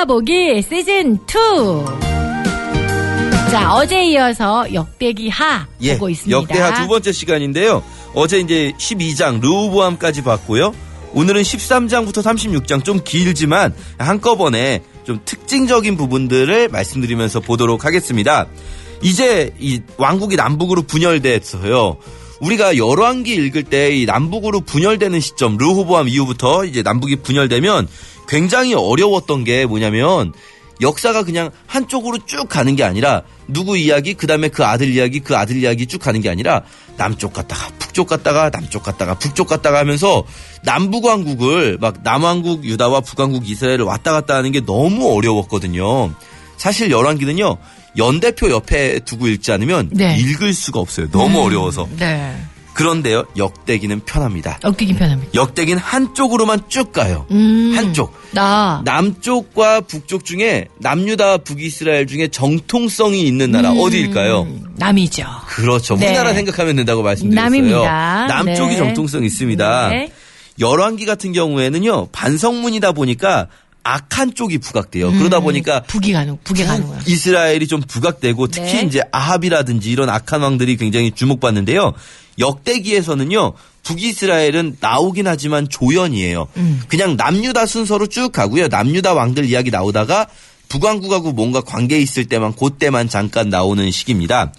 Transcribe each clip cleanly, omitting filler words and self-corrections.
알아보기 시즌2. 자, 어제 이어서 역대기 하 보고 있습니다. 역대하 두 번째 시간인데요. 어제 이제 12장 르호보암까지 봤고요. 오늘은 13장부터 36장 좀 길지만 한꺼번에 좀 특징적인 부분들을 말씀드리면서 보도록 하겠습니다. 이제 이 왕국이 남북으로 분열됐어요. 우리가 열왕기 읽을 때 이 남북으로 분열되는 시점, 르호보암 이후부터 이제 남북이 분열되면 굉장히 어려웠던 게 뭐냐면 역사가 그냥 한쪽으로 쭉 가는 게 아니라 누구 이야기, 그 다음에 그 아들 이야기 쭉 가는 게 아니라 남쪽 갔다가 북쪽 갔다가 남쪽 갔다가 북쪽 갔다가 하면서 남북왕국을 막 남왕국 유다와 북왕국 이스라엘을 왔다 갔다 하는 게 너무 어려웠거든요. 사실 열왕기는요. 연대표 옆에 두고 읽지 않으면 읽을 수가 없어요. 너무 어려워서. 네. 그런데요. 역대기는 편합니다. 역대기는 편합니다. 역대기는 한쪽으로만 쭉 가요. 한쪽. 남쪽과 북쪽 중에 남유다 북이스라엘 중에 정통성이 있는 나라 어디일까요? 남이죠. 그렇죠. 우리나라 생각하면 된다고 말씀드렸어요. 남입니다. 남쪽이 정통성이 있습니다. 열왕기 같은 경우에는요. 반성문이다 보니까 악한 쪽이 부각돼요. 그러다 보니까 북에 가는 거야. 이스라엘이 좀 부각되고 특히 이제 아합이라든지 이런 악한 왕들이 굉장히 주목받는데요. 역대기에서는요. 북이스라엘은 나오긴 하지만 조연이에요. 그냥 남유다 순서로 쭉 가고요. 남유다 왕들 이야기 나오다가 북왕국하고 뭔가 관계 있을 때만 그때만 잠깐 나오는 시기입니다.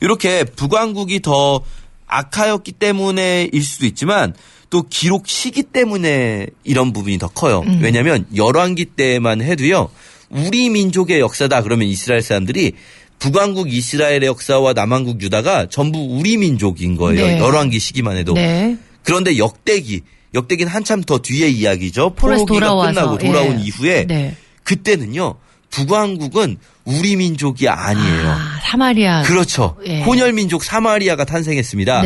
이렇게 북왕국이 더 악하였기 때문에일 수도 있지만 또 기록 시기 때문에 이런 부분이 더 커요. 왜냐하면 열왕기 때만 해도요. 우리 민족의 역사다 그러면 이스라엘 사람들이 북왕국 이스라엘의 역사와 남왕국 유다가 전부 우리 민족인 거예요. 열왕기 시기만 해도. 그런데 역대기는 한참 더 뒤의 이야기죠. 포로기가 끝나고 돌아온 이후에 그때는요. 북왕국은 우리 민족이 아니에요. 사마리아. 그렇죠. 혼혈민족 사마리아가 탄생했습니다.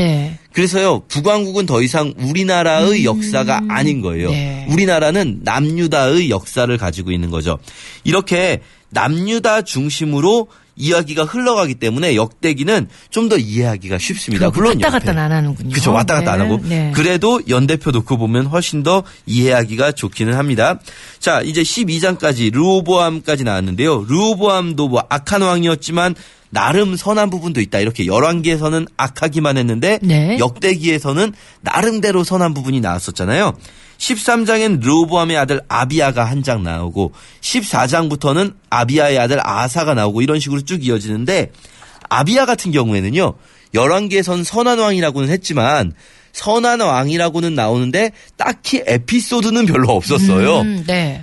그래서요. 북왕국은 더 이상 우리나라의 역사가 아닌 거예요. 우리나라는 남유다의 역사를 가지고 있는 거죠. 이렇게 남유다 중심으로 이야기가 흘러가기 때문에 역대기는 좀 더 이해하기가 쉽습니다. 물론 왔다 갔다 안 하는군요. 그렇죠. 왔다 갔다 안 하고. 그래도 연대표 놓고 보면 훨씬 더 이해하기가 좋기는 합니다. 자, 이제 12장까지 르호보암까지 나왔는데요. 르호보암도 뭐 악한 왕이었지만 나름 선한 부분도 있다. 이렇게 열왕기에서는 악하기만 했는데 역대기에서는 나름대로 선한 부분이 나왔었잖아요. 13장엔 르호보암의 아들 아비야가 한 장 나오고 14장부터는 아비야의 아들 아사가 나오고 이런 식으로 쭉 이어지는데 아비야 같은 경우에는요. 열왕기에선 선한 왕이라고는 했지만 선한 왕이라고는 나오는데 딱히 에피소드는 별로 없었어요.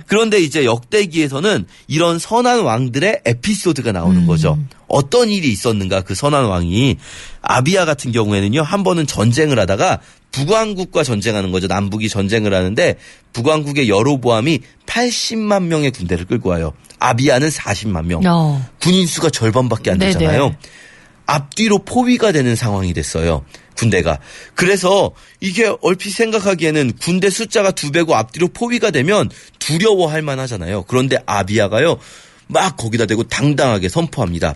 그런데 이제 역대기에서는 이런 선한 왕들의 에피소드가 나오는 거죠. 어떤 일이 있었는가 그 선한 왕이. 아비야 같은 경우에는요. 한 번은 전쟁을 하다가 북왕국과 전쟁하는 거죠. 남북이 전쟁을 하는데 북왕국의 여로보암이 80만 명의 군대를 끌고 와요. 아비야는 40만 명. 군인 수가 절반밖에 안 되잖아요. 앞뒤로 포위가 되는 상황이 됐어요. 군대가. 그래서 이게 얼핏 생각하기에는 군대 숫자가 2배고 앞뒤로 포위가 되면 두려워할 만하잖아요. 그런데 아비야가요. 막 거기다 대고 당당하게 선포합니다.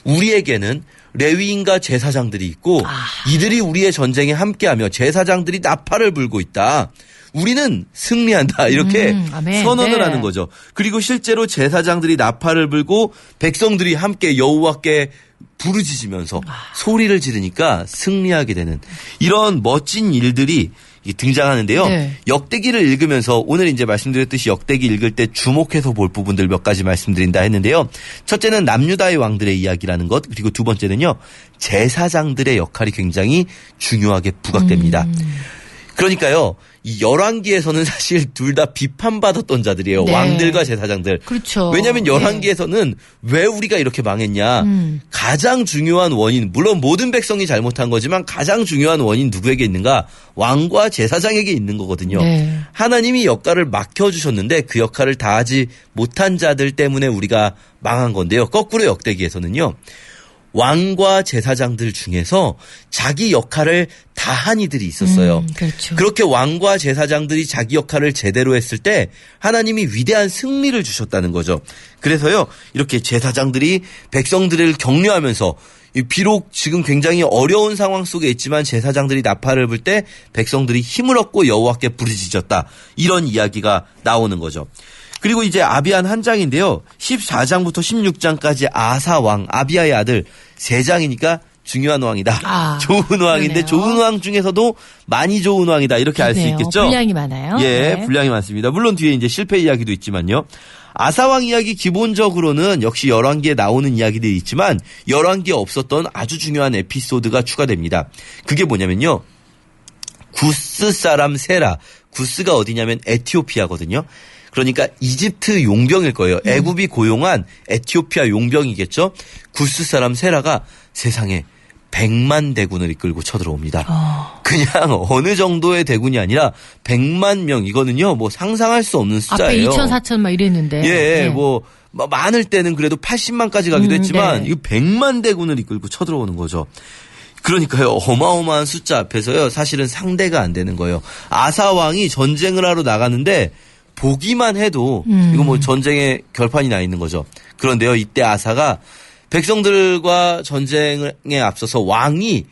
우리에게는 레위인과 제사장들이 있고 이들이 우리의 전쟁에 함께하며 제사장들이 나팔을 불고 있다. 우리는 승리한다. 이렇게 선언을 하는 거죠. 그리고 실제로 제사장들이 나팔을 불고 백성들이 함께 여호와께 부르짖으면서 소리를 지르니까 승리하게 되는 이런 멋진 일들이 등장하는데요. 역대기를 읽으면서 오늘 이제 말씀드렸듯이 역대기 읽을 때 주목해서 볼 부분들 몇 가지 말씀드린다 했는데요. 첫째는 남유다의 왕들의 이야기라는 것, 그리고 두 번째는요. 제사장들의 역할이 굉장히 중요하게 부각됩니다. 그러니까요. 이 열왕기에서는 사실 둘 다 비판받았던 자들이에요. 왕들과 제사장들. 그렇죠. 왜냐하면 열왕기에서는 왜 우리가 이렇게 망했냐. 가장 중요한 원인, 물론 모든 백성이 잘못한 거지만 가장 중요한 원인 누구에게 있는가. 왕과 제사장에게 있는 거거든요. 하나님이 역할을 맡겨주셨는데 그 역할을 다하지 못한 자들 때문에 우리가 망한 건데요. 거꾸로 역대기에서는요. 왕과 제사장들 중에서 자기 역할을 다한 이들이 있었어요. 그렇죠. 그렇게 왕과 제사장들이 자기 역할을 제대로 했을 때 하나님이 위대한 승리를 주셨다는 거죠. 그래서요. 이렇게 제사장들이 백성들을 격려하면서 비록 지금 굉장히 어려운 상황 속에 있지만 제사장들이 나팔을 불 때 백성들이 힘을 얻고 여호와께 부르짖었다. 이런 이야기가 나오는 거죠. 그리고 이제 아비안 한 장인데요. 14장부터 16장까지 아사왕, 아비아의 아들 3장이니까 중요한 왕이다. 좋은 왕인데 그러네요. 좋은 왕 중에서도 많이 좋은 왕이다. 이렇게 알 수 있겠죠. 분량이 많아요. 예, 네. 분량이 많습니다. 물론 뒤에 이제 실패 이야기도 있지만요. 아사왕 이야기 기본적으로는 역시 열왕기에 나오는 이야기들이 있지만 열왕기에 없었던 아주 중요한 에피소드가 추가됩니다. 그게 뭐냐면요. 구스 사람 세라. 구스가 어디냐면 에티오피아거든요. 그러니까 이집트 용병일 거예요. 애굽이 고용한 에티오피아 용병이겠죠. 구스 사람 세라가 세상에 100만 대군을 이끌고 쳐들어옵니다. 그냥 어느 정도의 대군이 아니라 100만 명. 이거는요, 뭐 상상할 수 없는 숫자예요. 앞에 2천, 4천 막 이랬는데. 예, 네. 뭐 많을 때는 그래도 80만까지 가기도 했지만 네. 이거 100만 대군을 이끌고 쳐들어오는 거죠. 그러니까요, 어마어마한 숫자 앞에서요, 사실은 상대가 안 되는 거예요. 아사 왕이 전쟁을 하러 나가는데 보기만 해도 이거 뭐 전쟁의 결판이 나 있는 거죠. 그런데요, 이때 아사가 백성들과 전쟁에 앞서서 왕이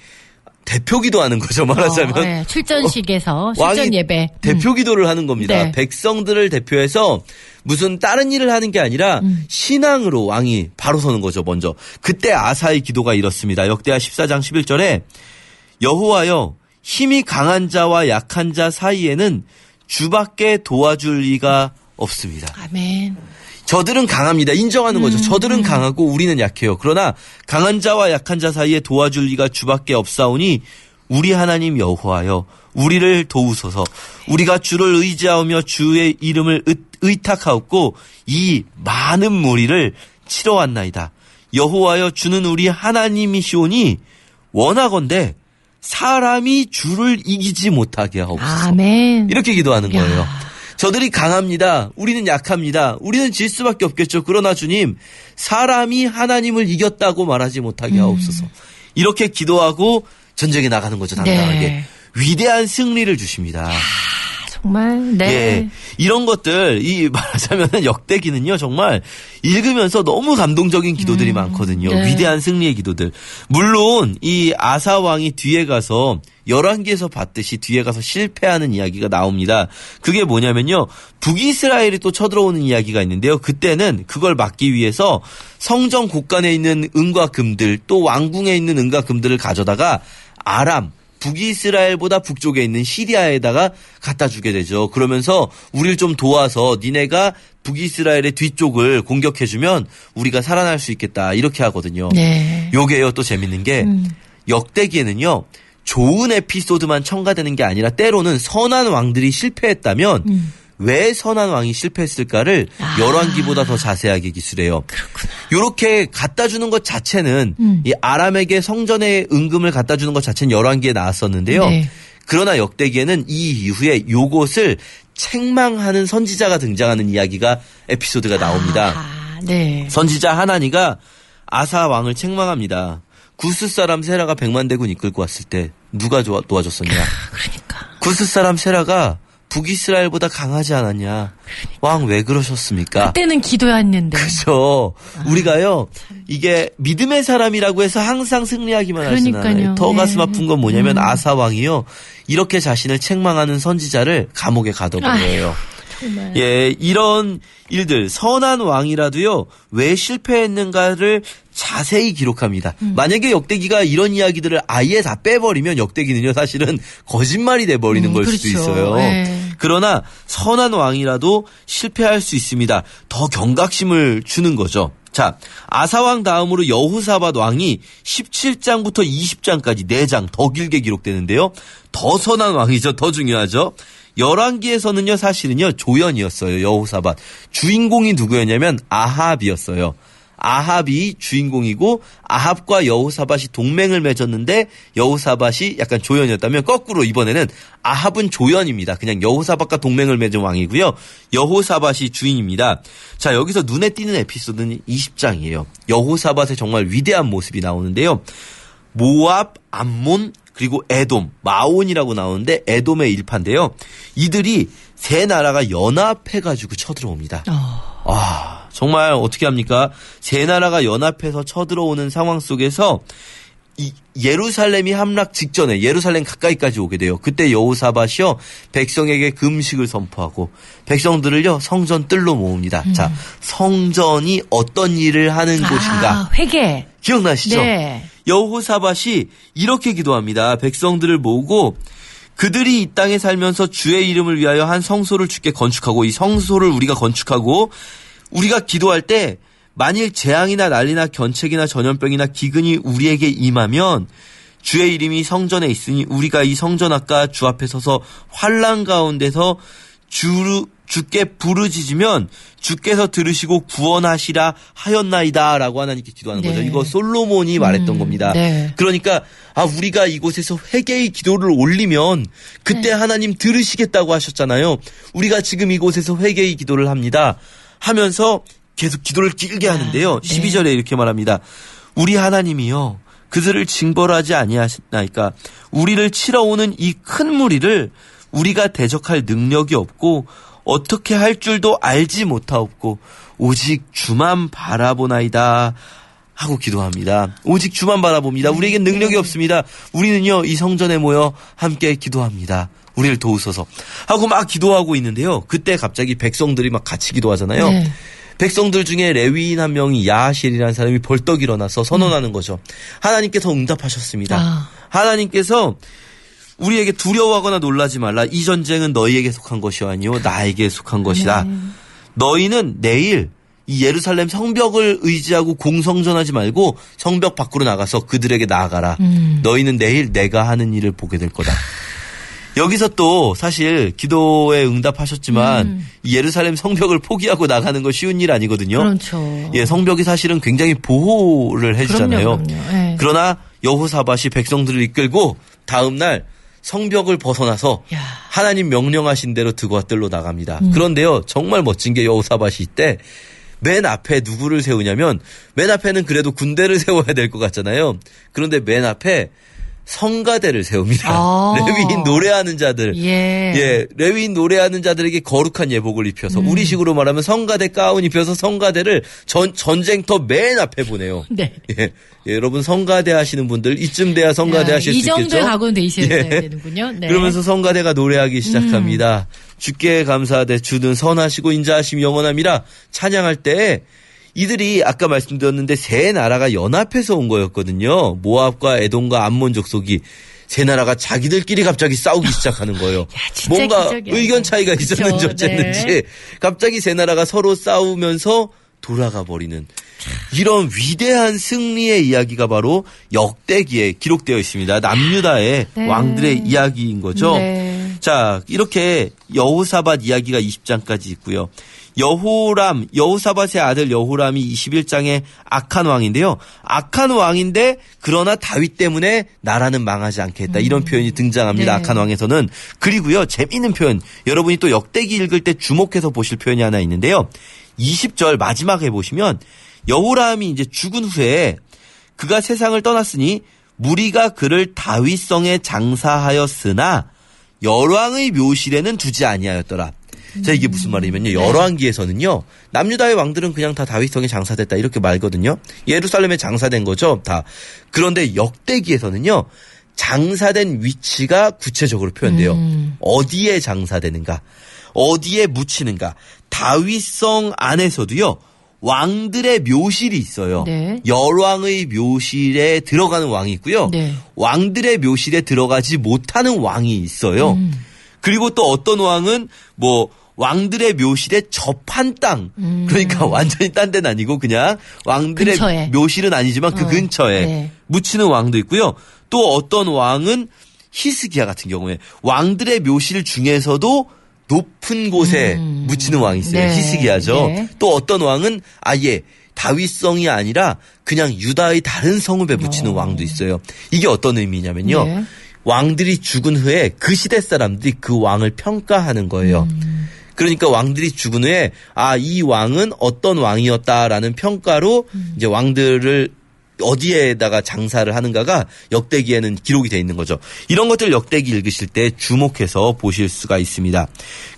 대표 기도하는 거죠, 말하자면. 네. 출전식에서 출전 예배. 대표 기도를 하는 겁니다. 네. 백성들을 대표해서 무슨 다른 일을 하는 게 아니라 신앙으로 왕이 바로 서는 거죠, 먼저. 그때 아사의 기도가 이렇습니다. 역대하 14장 11절에 여호와여 힘이 강한 자와 약한 자 사이에는 주밖에 도와줄 리가 없습니다. 아멘. 저들은 강합니다. 인정하는 거죠. 저들은 강하고 우리는 약해요. 그러나 강한 자와 약한 자 사이에 도와줄 리가 주밖에 없사오니 우리 하나님 여호와여 우리를 도우소서. 우리가 주를 의지하며 주의 이름을 의탁하옵고 이 많은 무리를 치러 왔나이다. 여호와여 주는 우리 하나님이시오니 원하건대 사람이 주를 이기지 못하게 하옵소서. 아멘. 이렇게 기도하는 야. 거예요. 저들이 강합니다. 우리는 약합니다. 우리는 질 수밖에 없겠죠. 그러나 주님, 사람이 하나님을 이겼다고 말하지 못하게 하옵소서. 이렇게 기도하고 전쟁에 나가는 거죠. 당당하게. 네. 위대한 승리를 주십니다. 정말, 네. 예. 이런 것들, 말하자면 역대기는요, 정말 읽으면서 너무 감동적인 기도들이 많거든요. 네. 위대한 승리의 기도들. 물론, 이 아사왕이 뒤에 가서, 열왕기에서 봤듯이 뒤에 가서 실패하는 이야기가 나옵니다. 그게 뭐냐면요, 북이스라엘이 또 쳐들어오는 이야기가 있는데요. 그때는 그걸 막기 위해서 성전 곳간에 있는 은과 금들, 또 왕궁에 있는 은과 금들을 가져다가 아람, 북이스라엘보다 북쪽에 있는 시리아에다가 갖다 주게 되죠. 그러면서 우리를 좀 도와서 니네가 북이스라엘의 뒤쪽을 공격해주면 우리가 살아날 수 있겠다. 이렇게 하거든요. 네. 요게요, 또 재밌는 게 역대기에는요. 좋은 에피소드만 첨가되는 게 아니라 때로는 선한 왕들이 실패했다면 왜 선한 왕이 실패했을까를 열왕기보다 더 자세하게 기술해요. 그렇구나. 요렇게 갖다 주는 것 자체는 이 아람에게 성전의 은금을 갖다 주는 것 자체는 열왕기에 나왔었는데요. 네. 그러나 역대기에는 이 이후에 요것을 책망하는 선지자가 등장하는 이야기가 에피소드가 나옵니다. 네. 선지자 하나니가 아사 왕을 책망합니다. 구스 사람 세라가 100만 대군 이끌고 왔을 때 누가 도와줬었냐. 그러니까. 구스 사람 세라가 북이스라엘보다 강하지 않았냐. 왕 왜 그러셨습니까? 그때는 기도했는데. 그렇죠. 우리가요. 이게 믿음의 사람이라고 해서 항상 승리하기만 하지는 않아요. 그러니까요. 더 네. 가슴 아픈 건 뭐냐면 아사 왕이요. 이렇게 자신을 책망하는 선지자를 감옥에 가둬버려요. 정말. 예, 이런 일들 선한 왕이라도요. 왜 실패했는가를 자세히 기록합니다. 만약에 역대기가 이런 이야기들을 아예 다 빼버리면 역대기는요. 사실은 거짓말이 돼버리는 걸 그렇죠. 수도 있어요. 네. 그러나 선한 왕이라도 실패할 수 있습니다. 더 경각심을 주는 거죠. 자, 아사왕 다음으로 여호사밧 왕이 17장부터 20장까지 4장 더 길게 기록되는데요. 더 선한 왕이죠. 더 중요하죠. 열왕기에서는요, 사실은요, 조연이었어요, 여호사밧. 주인공이 누구였냐면 아합이었어요. 아합이 주인공이고 아합과 여호사밧이 동맹을 맺었는데 여호사밧이 약간 조연이었다면 거꾸로 이번에는 아합은 조연입니다. 그냥 여호사밧과 동맹을 맺은 왕이고요. 여호사밧이 주인입니다. 자, 여기서 눈에 띄는 에피소드는 20장이에요. 여호사밧의 정말 위대한 모습이 나오는데요. 모압, 암몬, 그리고 에돔, 마온이라고 나오는데 에돔의 일파인데요. 이들이 세 나라가 연합해가지고 쳐들어옵니다. 정말 어떻게 합니까? 세 나라가 연합해서 쳐들어오는 상황 속에서 이 예루살렘이 함락 직전에 예루살렘 가까이까지 오게 돼요. 그때 여호사밧이요 백성에게 금식을 선포하고 백성들을요 성전 뜰로 모읍니다. 자, 성전이 어떤 일을 하는 곳인가? 회개. 기억나시죠? 네. 여호사밧이 이렇게 기도합니다. 백성들을 모으고 그들이 이 땅에 살면서 주의 이름을 위하여 한 성소를 주께 건축하고 이 성소를 우리가 건축하고 우리가 기도할 때 만일 재앙이나 난리나 견책이나 전염병이나 기근이 우리에게 임하면 주의 이름이 성전에 있으니 우리가 이 성전 앞과 주 앞에 서서 환난 가운데서 주께 부르짖으면 주께서 들으시고 구원하시라 하였나이다 라고 하나님께 기도하는 거죠. 이거 솔로몬이 말했던 겁니다. 네. 그러니까 우리가 이곳에서 회개의 기도를 올리면 그때 하나님 들으시겠다고 하셨잖아요. 우리가 지금 이곳에서 회개의 기도를 합니다. 하면서 계속 기도를 길게 하는데요. 12절에 이렇게 말합니다. 우리 하나님이요 그들을 징벌하지 아니하시나이까 우리를 치러 오는 이 큰 무리를 우리가 대적할 능력이 없고 어떻게 할 줄도 알지 못하옵고 오직 주만 바라보나이다 하고 기도합니다. 오직 주만 바라봅니다. 우리에겐 능력이 없습니다. 우리는요 이 성전에 모여 함께 기도합니다. 우리를 도우소서 하고 막 기도하고 있는데요. 그때 갑자기 백성들이 막 같이 기도하잖아요. 네. 백성들 중에 레위인 한 명이 야하실이라는 사람이 벌떡 일어나서 선언하는 거죠. 하나님께서 응답하셨습니다. 하나님께서 우리에게 두려워하거나 놀라지 말라. 이 전쟁은 너희에게 속한 것이 아니요 나에게 속한 것이다. 너희는 내일 이 예루살렘 성벽을 의지하고 공성전하지 말고 성벽 밖으로 나가서 그들에게 나아가라. 너희는 내일 내가 하는 일을 보게 될 거다. 여기서 또 사실 기도에 응답하셨지만 이 예루살렘 성벽을 포기하고 나가는 거 쉬운 일 아니거든요. 그렇죠. 예, 성벽이 사실은 굉장히 보호를 해주잖아요. 그럼요. 네. 그러나 여호사밧이 백성들을 이끌고 다음 날 성벽을 벗어나서 하나님 명령하신 대로 드고와 뜰로 나갑니다. 그런데요, 정말 멋진 게 여호사밧이 이때 맨 앞에 누구를 세우냐면 맨 앞에는 그래도 군대를 세워야 될 것 같잖아요. 그런데 맨 앞에 성가대를 세웁니다. 레위인 노래하는 자들. 예, 레위인 노래하는 자들에게 거룩한 예복을 입혀서 우리식으로 말하면 성가대 가운 입혀서 성가대를 전쟁터 맨 앞에 보내요. 네. 예, 여러분 성가대 하시는 분들 이쯤 돼야 성가대 하실 수 있겠죠. 이 정도의 각오는 돼 있어야 되는군요. 네. 그러면서 성가대가 노래하기 시작합니다. 주께 감사하되 주는 선하시고 인자하심이 영원함이라 찬양할 때 이들이 아까 말씀드렸는데 세 나라가 연합해서 온 거였거든요. 모압과 에돔과 암몬 족속이 세 나라가 자기들끼리 갑자기 싸우기 시작하는 거예요. 야, 진짜 뭔가 기적이야. 의견 차이가 있었는지 그렇죠. 어쨌는지 갑자기 세 나라가 서로 싸우면서 돌아가 버리는 이런 위대한 승리의 이야기가 바로 역대기에 기록되어 있습니다. 남유다의 왕들의 이야기인 거죠. 자, 이렇게 여호사밧 이야기가 20장까지 있고요. 여호사밧의 아들 여호람이 21장의 악한 왕인데요. 악한 왕인데 그러나 다윗 때문에 나라는 망하지 않게 했다. 이런 표현이 등장합니다. 악한 왕에서는. 그리고요. 재미있는 표현. 여러분이 또 역대기 읽을 때 주목해서 보실 표현이 하나 있는데요. 20절 마지막에 보시면 여호람이 이제 죽은 후에 그가 세상을 떠났으니 무리가 그를 다윗성에 장사하였으나 열왕의 묘실에는 두지 아니하였더라. 자, 이게 무슨 말이냐면요. 열왕기에서는요. 남유다의 왕들은 그냥 다 다윗성에 장사됐다 이렇게 말거든요. 예루살렘에 장사된 거죠. 다. 그런데 역대기에서는요. 장사된 위치가 구체적으로 표현돼요. 어디에 장사되는가. 어디에 묻히는가. 다윗성 안에서도요. 왕들의 묘실이 있어요. 네. 열왕의 묘실에 들어가는 왕이 있고요. 왕들의 묘실에 들어가지 못하는 왕이 있어요. 그리고 또 어떤 왕은 왕들의 묘실에 접한 땅. 그러니까 완전히 딴 데는 아니고 그냥 왕들의 근처에. 묘실은 아니지만 그 근처에 묻히는 왕도 있고요. 또 어떤 왕은 히스기야 같은 경우에 왕들의 묘실 중에서도 높은 곳에 묻히는 왕이 있어요. 히스기야죠. 또 어떤 왕은 아예 다윗성이 아니라 그냥 유다의 다른 성읍에 묻히는 왕도 있어요. 이게 어떤 의미냐면요. 왕들이 죽은 후에 그 시대 사람들이 그 왕을 평가하는 거예요. 그러니까 왕들이 죽은 후에 이 왕은 어떤 왕이었다라는 평가로 이제 왕들을 어디에다가 장사를 하는가가 역대기에는 기록이 돼 있는 거죠. 이런 것들 역대기 읽으실 때 주목해서 보실 수가 있습니다.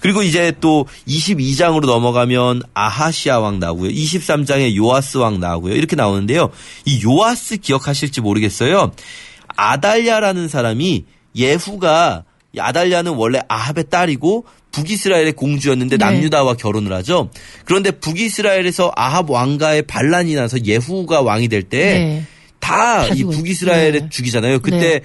그리고 이제 또 22장으로 넘어가면 아하시아 왕 나오고요. 23장에 요아스 왕 나오고요. 이렇게 나오는데요. 이 요아스 기억하실지 모르겠어요. 아달랴라는 사람이 예후가 아달랴는 원래 아합의 딸이고 북이스라엘의 공주였는데 네. 남유다와 결혼을 하죠. 그런데 북이스라엘에서 아합 왕가의 반란이 나서 예후가 왕이 될 때 다 이 북이스라엘에 죽이잖아요. 그때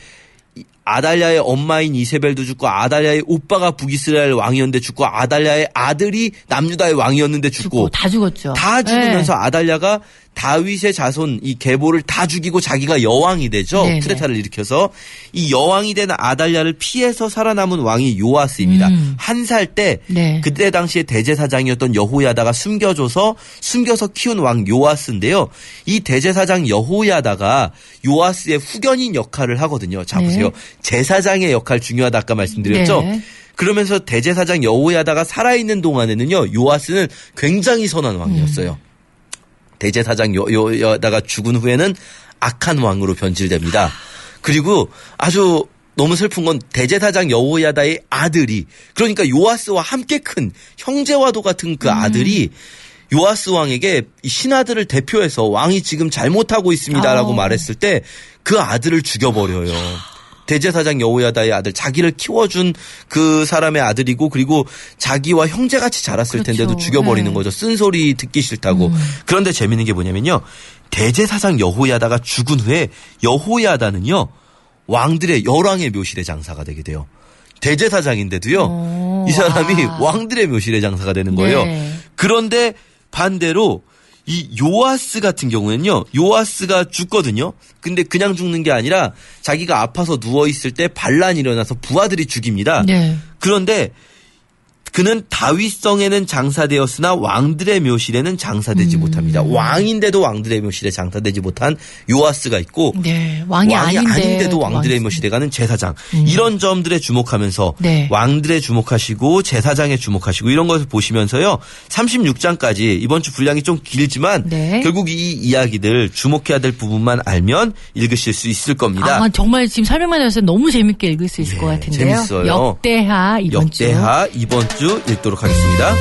아달랴의 엄마인 이세벨도 죽고 아달랴의 오빠가 북이스라엘 왕이었는데 죽고 아달랴의 아들이 남유다의 왕이었는데 죽고 다 죽었죠. 다 죽으면서 아달랴가 다윗의 자손 이 계보를 다 죽이고 자기가 여왕이 되죠. 쿠데타를 일으켜서 이 여왕이 된 아달랴를 피해서 살아남은 왕이 요아스입니다. 한 살 때 그때 당시에 대제사장이었던 여호야다가 숨겨서 키운 왕 요아스인데요. 이 대제사장 여호야다가 요아스의 후견인 역할을 하거든요. 자 보세요. 제사장의 역할 중요하다 아까 말씀드렸죠. 그러면서 대제사장 여호야다가 살아있는 동안에는요. 요아스는 굉장히 선한 왕이었어요. 대제사장 여호야다가 죽은 후에는 악한 왕으로 변질됩니다. 그리고 아주 너무 슬픈 건 대제사장 여호야다의 아들이 그러니까 요아스와 함께 큰 형제와도 같은 그 아들이 요아스 왕에게 신하들을 대표해서 왕이 지금 잘못하고 있습니다라고 말했을 때 그 아들을 죽여버려요. 대제사장 여호야다의 아들 자기를 키워준 그 사람의 아들이고 그리고 자기와 형제같이 자랐을 텐데도 죽여버리는 거죠. 쓴소리 듣기 싫다고. 그런데 재밌는 게 뭐냐면요. 대제사장 여호야다가 죽은 후에 여호야다는요. 왕들의 열왕의 묘실의 장사가 되게 돼요. 대제사장인데도요. 이 사람이 왕들의 묘실의 장사가 되는 거예요. 그런데 반대로 이 요아스 같은 경우에는요. 요아스가 죽거든요. 근데 그냥 죽는 게 아니라 자기가 아파서 누워있을 때 반란이 일어나서 부하들이 죽입니다. 그런데 그는 다윗성에는 장사되었으나 왕들의 묘실에는 장사되지 못합니다. 왕인데도 왕들의 묘실에 장사되지 못한 요아스가 있고 왕이 아닌데도 왕들의 묘실에 가는 제사장. 이런 점들에 주목하면서 왕들에 주목하시고 제사장에 주목하시고 이런 것을 보시면서요. 36장까지 이번 주 분량이 좀 길지만 결국 이 이야기들 주목해야 될 부분만 알면 읽으실 수 있을 겁니다. 정말 지금 설명만 들었을 때 너무 재밌게 읽을 수 있을 것 같은데요. 재밌어요. 역대하 이번 주 읽도록 하겠습니다.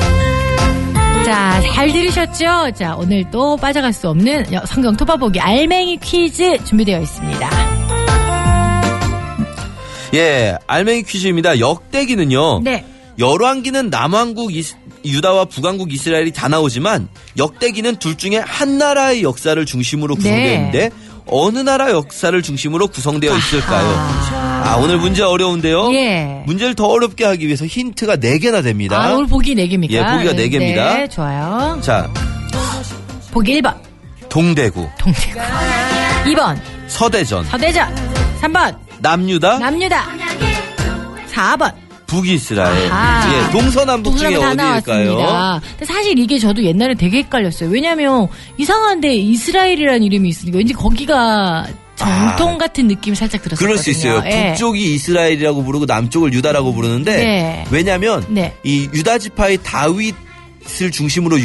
자, 잘 들으셨죠? 자, 오늘 또 빠져갈 수 없는 성경 토바보기 알맹이 퀴즈 준비되어 있습니다. 예, 알맹이 퀴즈입니다. 역대기는요. 열왕기는 남왕국 유다와 북왕국 이스라엘이 다 나오지만 역대기는 둘 중에 한 나라의 역사를 중심으로 구성되어 있는데 어느 나라 역사를 중심으로 구성되어 있을까요? 오늘 문제 어려운데요. 문제를 더 어렵게 하기 위해서 힌트가 4개나 됩니다. 오늘 보기 4개입니까? 예, 보기가 4개입니다. 네, 좋아요. 자, 보기 1번. 동대구. 2번. 서대전. 3번. 남유다. 4번. 북이스라엘. 예, 동서남북 중에 어디일까요? 근데 사실 이게 저도 옛날에 되게 헷갈렸어요. 왜냐면 이상한데 이스라엘이라는 이름이 있으니까 왠지 거기가 정통 같은 느낌이 살짝 들었어요. 그럴 수 있어요. 북쪽이 이스라엘이라고 부르고 남쪽을 유다라고 부르는데 왜냐면 이 유다 지파의 다윗을 중심으로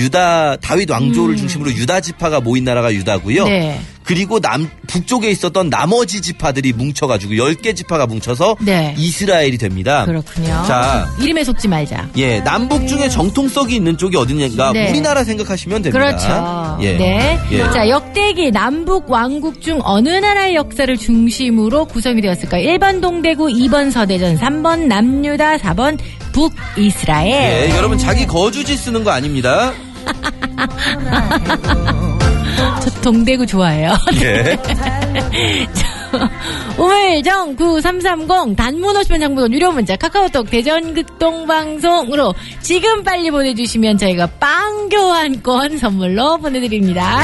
다윗 왕조를 중심으로 유다 지파가 모인 나라가 유다고요. 그리고 북쪽에 있었던 나머지 지파들이 뭉쳐가지고 10개 지파가 뭉쳐서 이스라엘이 됩니다. 그렇군요. 자, 이름에 속지 말자. 예, 남북 중에 정통성이 있는 쪽이 어디냐가 우리나라 생각하시면 됩니다. 그렇죠. 예. 자, 역대기 남북 왕국 중 어느 나라의 역사를 중심으로 구성이 되었을까요? 1번 동대구, 2번 서대전, 3번 남유다, 4번 북이스라엘. 예, 여러분 자기 거주지 쓰는 거 아닙니다. 저 동대구 좋아해요. 우물정 9330 단문 50원 장문 유료 문자 카카오톡 대전극동방송으로 지금 빨리 보내주시면 저희가 빵 교환권 선물로 보내드립니다.